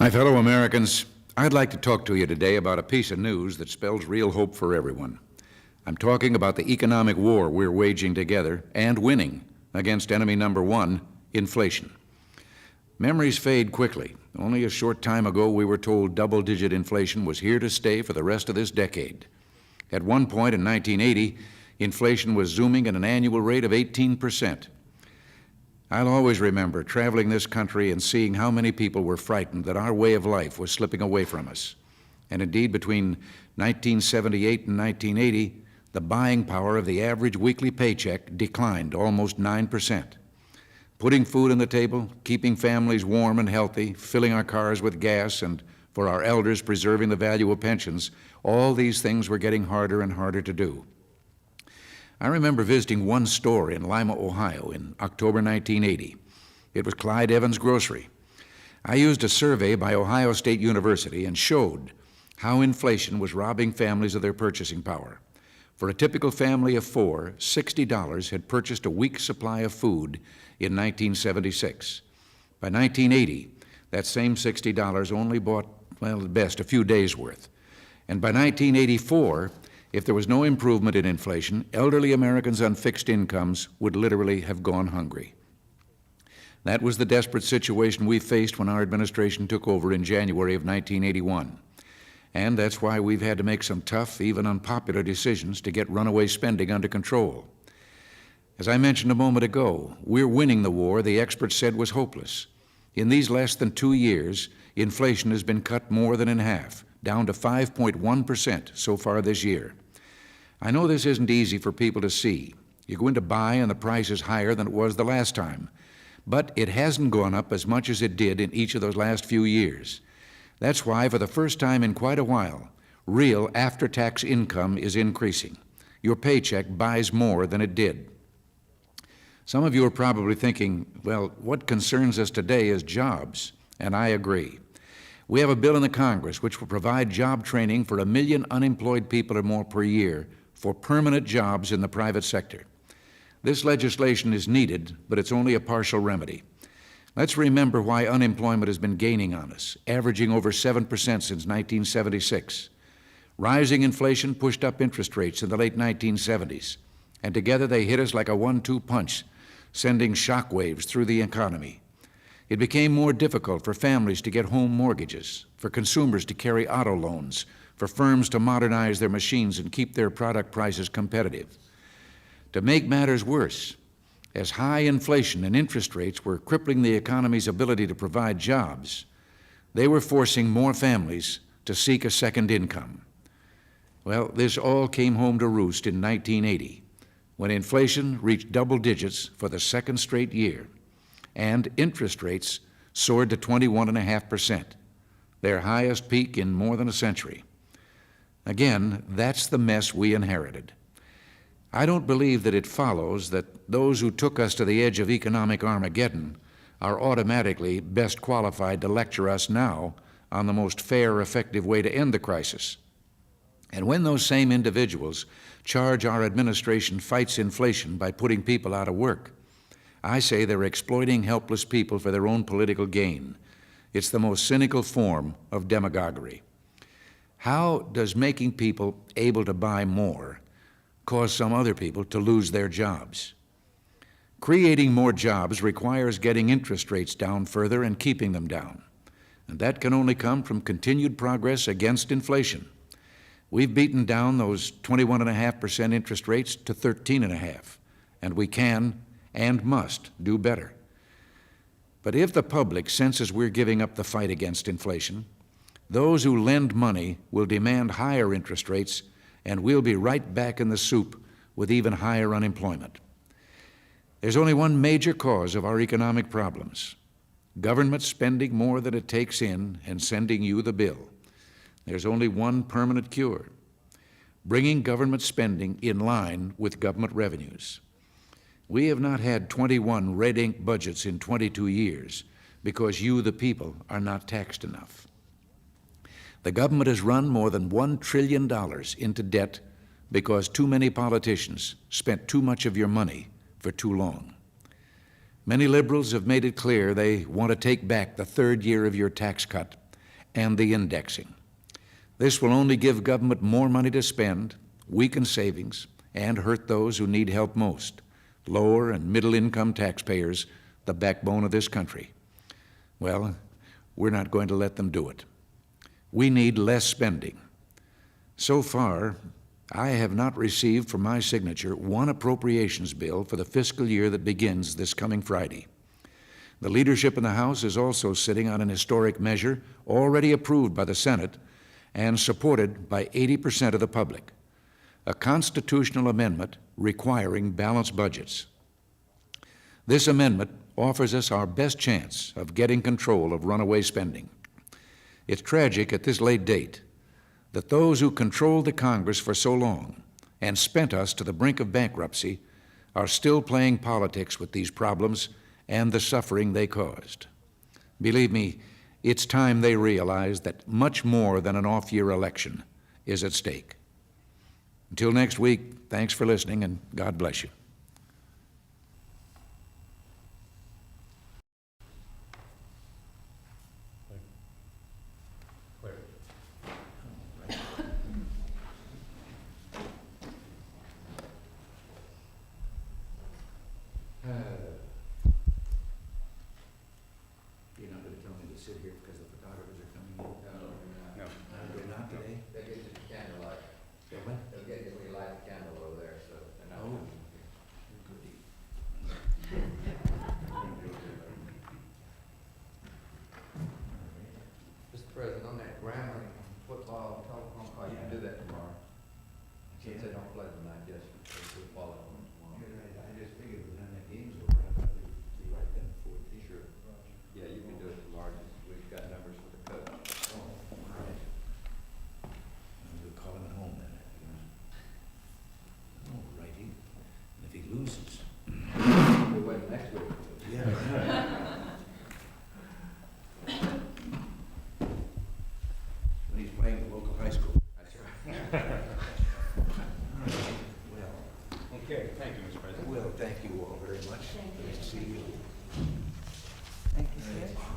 My fellow Americans, I'd like to talk to you today about a piece of news that spells real hope for everyone. I'm talking about the economic war we're waging together and winning against enemy number one, inflation. Memories fade quickly. Only a short time ago, we were told double-digit inflation was here to stay for the rest of this decade. At one point in 1980, inflation was zooming at an annual rate of 18%. I'll always remember traveling this country and seeing how many people were frightened that our way of life was slipping away from us. And indeed, between 1978 and 1980, the buying power of the average weekly paycheck declined almost 9%. Putting food on the table, keeping families warm and healthy, filling our cars with gas, and for our elders preserving the value of pensions, all these things were getting harder and harder to do. I remember visiting one store in Lima, Ohio in October 1980. It was Clyde Evans Grocery. I used a survey by Ohio State University and showed how inflation was robbing families of their purchasing power. For a typical family of four, $60 had purchased a week's supply of food in 1976. By 1980, that same $60 only bought, well, at best, a few days' worth. And by 1984, if there was no improvement in inflation, elderly Americans on fixed incomes would literally have gone hungry. That was the desperate situation we faced when our administration took over in January of 1981. And that's why we've had to make some tough, even unpopular decisions to get runaway spending under control. As I mentioned a moment ago, we're winning the war the experts said was hopeless. In these less than 2 years, inflation has been cut more than in half, down to 5.1% so far this year. I know this isn't easy for people to see. You go in to buy and the price is higher than it was the last time. But it hasn't gone up as much as it did in each of those last few years. That's why, for the first time in quite a while, real after-tax income is increasing. Your paycheck buys more than it did. Some of you are probably thinking, well, what concerns us today is jobs, and I agree. We have a bill in the Congress which will provide job training for 1 million unemployed people or more per year for permanent jobs in the private sector. This legislation is needed, but it's only a partial remedy. Let's remember why unemployment has been gaining on us, averaging over 7% since 1976. Rising inflation pushed up interest rates in the late 1970s, and together they hit us like a 1-2 punch, sending shock waves through the economy. It became more difficult for families to get home mortgages, for consumers to carry auto loans, for firms to modernize their machines and keep their product prices competitive. To make matters worse, as high inflation and interest rates were crippling the economy's ability to provide jobs, they were forcing more families to seek a second income. Well, this all came home to roost in 1980, when inflation reached double digits for the second straight year, and interest rates soared to 21.5%, their highest peak in more than a century. Again, that's the mess we inherited. I don't believe that it follows that those who took us to the edge of economic Armageddon are automatically best qualified to lecture us now on the most fair, effective way to end the crisis. And when those same individuals charge our administration fights inflation by putting people out of work, I say they're exploiting helpless people for their own political gain. It's the most cynical form of demagoguery. How does making people able to buy more cause some other people to lose their jobs? Creating more jobs requires getting interest rates down further and keeping them down. And that can only come from continued progress against inflation. We've beaten down those 21.5% interest rates to 13.5%, and we can and must do better. But if the public senses we're giving up the fight against inflation, those who lend money will demand higher interest rates, and we'll be right back in the soup with even higher unemployment. There's only one major cause of our economic problems: government spending more than it takes in and sending you the bill. There's only one permanent cure: bringing government spending in line with government revenues. We have not had 21 red ink budgets in 22 years because you, the people, are not taxed enough. The government has run more than $1 trillion into debt because too many politicians spent too much of your money for too long. Many liberals have made it clear they want to take back the third year of your tax cut and the indexing. This will only give government more money to spend, weaken savings, and hurt those who need help most, lower and middle-income taxpayers, the backbone of this country. Well, we're not going to let them do it. We need less spending. So far, I have not received for my signature one appropriations bill for the fiscal year that begins this coming Friday. The leadership in the House is also sitting on an historic measure already approved by the Senate and supported by 80% of the public, a constitutional amendment requiring balanced budgets. This amendment offers us our best chance of getting control of runaway spending. It's tragic at this late date that those who controlled the Congress for so long and spent us to the brink of bankruptcy are still playing politics with these problems and the suffering they caused. Believe me, it's time they realize that much more than an off-year election is at stake. Until next week, thanks for listening, and God bless you. You're not going to tell me to sit here because the photographers are coming in? No. They're not today? They'll get you the candlelight. They're what? They'll get you, we light the candle over there, so they're not. Oh. coming. Mr. President, on that grammar, football, telephone call, you can do that tomorrow. Since they don't play tonight, yes, we'll follow them tomorrow. You're right. I just figured when that game's over, I thought they'd be right then before the Sure. Yeah, you can do it tomorrow. We've got numbers for the coach. Oh, all right. We'll call him at home then. Oh, righty. And if he loses. We'll wait next week. Yeah. When he's playing the local high school. That's right. All right. Well, Okay, thank you, Mr. President. thank you all very much. Nice to see you. Thank you, sir.